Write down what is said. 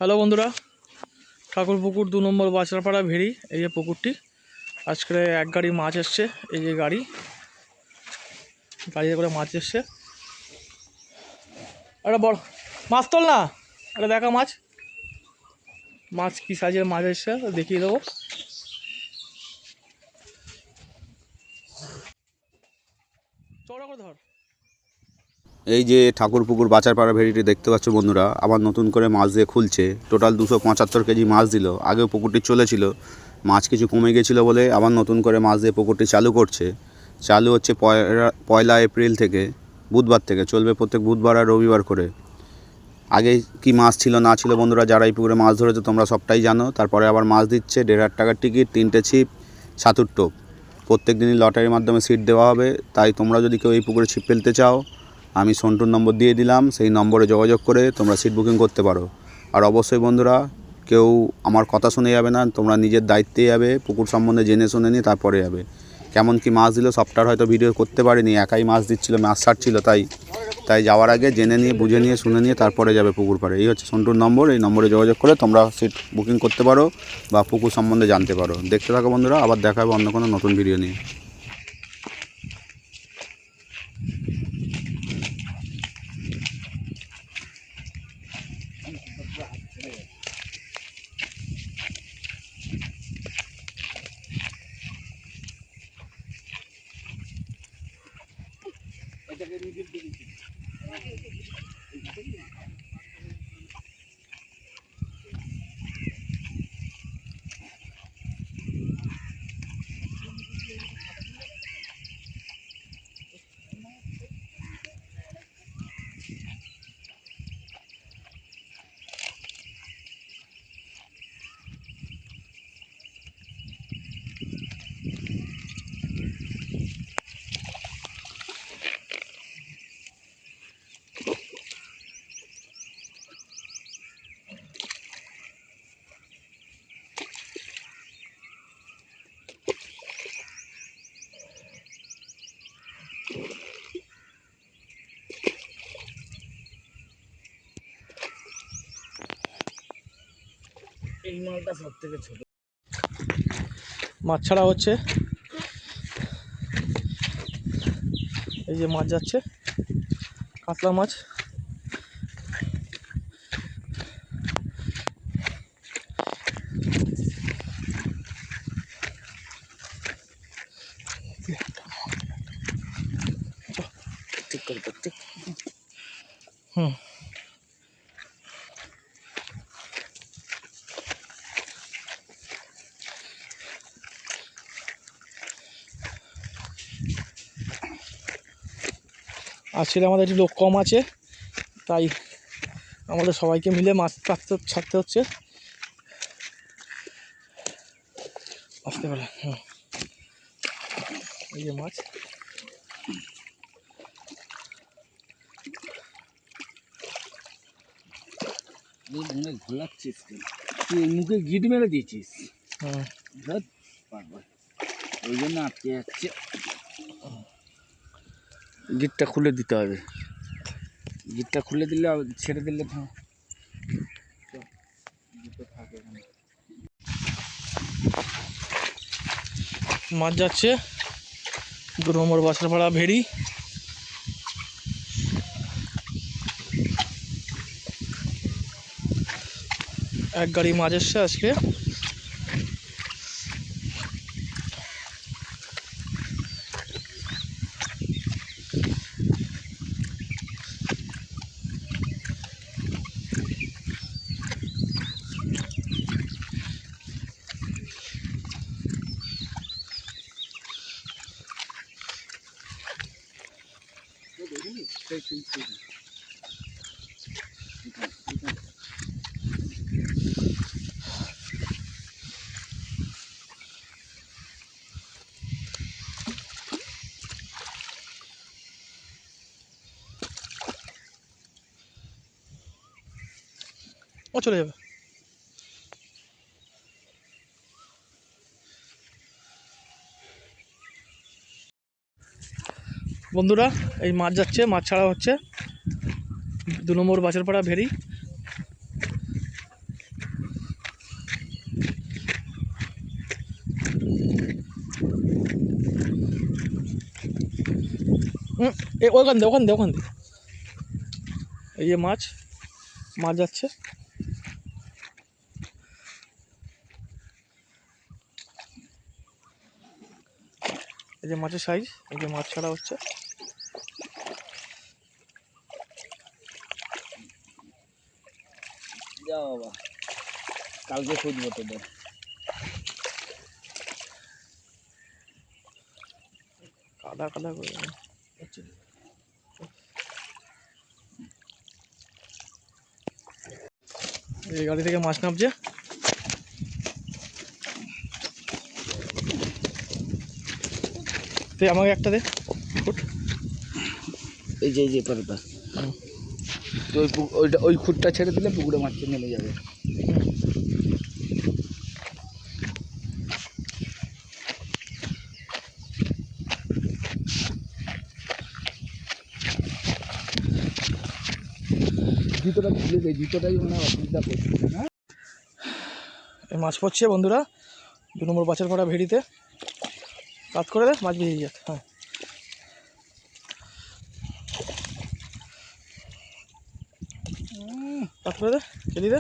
Hello বন্ধুরা, ঠাকুরপুকুর 2 নম্বর বাছড়াপাড়া ভেড়ি। এই যে পুকুরটি, আজকে এক গাড়ি মাছ এসছে। এই যে গাড়িতে করে মাছ এসছে। একটা বড় মাছ তোল না, একটা দেখা মাছ কী সাইজের মাছ এসছে দেখিয়ে দেবো। চড়া করে ধর। এই যে ঠাকুরপুকুর বাছারপাড়া ভেড়িটি দেখতে পাচ্ছ বন্ধুরা, আবার নতুন করে মাছ দিয়ে খুলছে। টোটাল 275 কেজি মাছ দিল। আগেও পুকুরটি চলেছিল, মাছ কিছু কমে গেছিলো বলে আবার নতুন করে মাছ দিয়ে পুকুরটি চালু করছে। চালু হচ্ছে 1 এপ্রিল থেকে, বুধবার থেকে চলবে, প্রত্যেক বুধবার আর রবিবার করে। আগে কি মাছ ছিল না ছিল বন্ধুরা, যারা এই পুকুরে মাছ ধরেছে তোমরা সবটাই জানো। তারপরে আবার মাছ দিচ্ছে 1,500 টাকার টিকিট, 3টে ছিপ, ছাতুর টোপ। প্রত্যেক দিনই লটারির মাধ্যমে সিট দেওয়া হবে। তাই তোমরা যদি কেউ এই পুকুরে ছিপ ফেলতে চাও, আমি সন্টুর নম্বর দিয়ে দিলাম, সেই নম্বরে যোগাযোগ করে তোমরা সিট বুকিং করতে পারো। আর অবশ্যই বন্ধুরা, কেউ আমার কথা শুনে যাবে না, তোমরা নিজের দায়িত্বে যাবে, পুকুর সম্বন্ধে জেনে শুনে নিয়ে তারপরে যাবে। কেমন কি মাছ দিল সবটার হয়তো ভিডিও করতে পারিনি, একাই মাছ দিচ্ছিল, মাছ ছাড়ছিল। তাই যাওয়ার আগে জেনে নিয়ে, বুঝে নিয়ে, শুনে নিয়ে তারপরে যাবে পুকুর পাড়ে। এই হচ্ছে সন্টুর নম্বর, এই নম্বরে যোগাযোগ করে তোমরা সিট বুকিং করতে পারো বা পুকুর সম্বন্ধে জানতে পারো। দেখতে থাকো বন্ধুরা, আবার দেখা হবে অন্য কোনো নতুন ভিডিও নিয়ে। এই মালটা সব থেকে ছোট মাছ ছাড়া হচ্ছে। এই যে মাছ যাচ্ছে, কাতলা মাছ। ঠিক করে ঠিক। আসলে আমাদের একটু লোক কম আছে, তাই আমাদের সবাইকে মিলে মাছ ছাড়তে হচ্ছে। আসতে পারে। এই যে মাছ, ঘোলাচ্ছিস, তুই মুখে গিট মেরে দিয়েছিস। ওই জন্য আটকে যাচ্ছে, গিটটা খুলে দিতে হবে। গিটটা খুলে দিলে ছেড়ে দিলে মাছ যাচ্ছে 2 নম্বর বাছারপাড়া ভেড়ি। এক গাড়ি মাছ এসছে আজকে। ও চলে যাবে। বন্ধুরা, এই মাছ যাচ্ছে, মাছ ছাড়া হচ্ছে 2 নম্বর বাছারপাড়া ভেড়ি। ওখান দে ওখান দে ওখান দে। এই যে মাছ মাছ যাচ্ছে। এই যে মাছের সাইজ, এই যে মাছ ছাড়া হচ্ছে। যা বাবা, কালকে খুঁজবো তোদের। কাদা কাদা করে হচ্ছে। এই গাড়ি থেকে মাছ নামছে। তুই আমাকে একটা দে ফুট। এই যে পারটা তো ওই খুঁটটা ছেড়ে দিলে পুকুরে মাছটা নেমে যাবে। জুতোটা খুলে দেয়, জুতোটাই মানে অসুবিধা করছে না। এই মাছ পড়ছে বন্ধুরা 2 নম্বর বাছারপাড়া ভেড়িতে। কাজ করে দে, মাছ বেরিয়ে যাক। হ্যাঁ, কাজ করে দে, চেলি দে।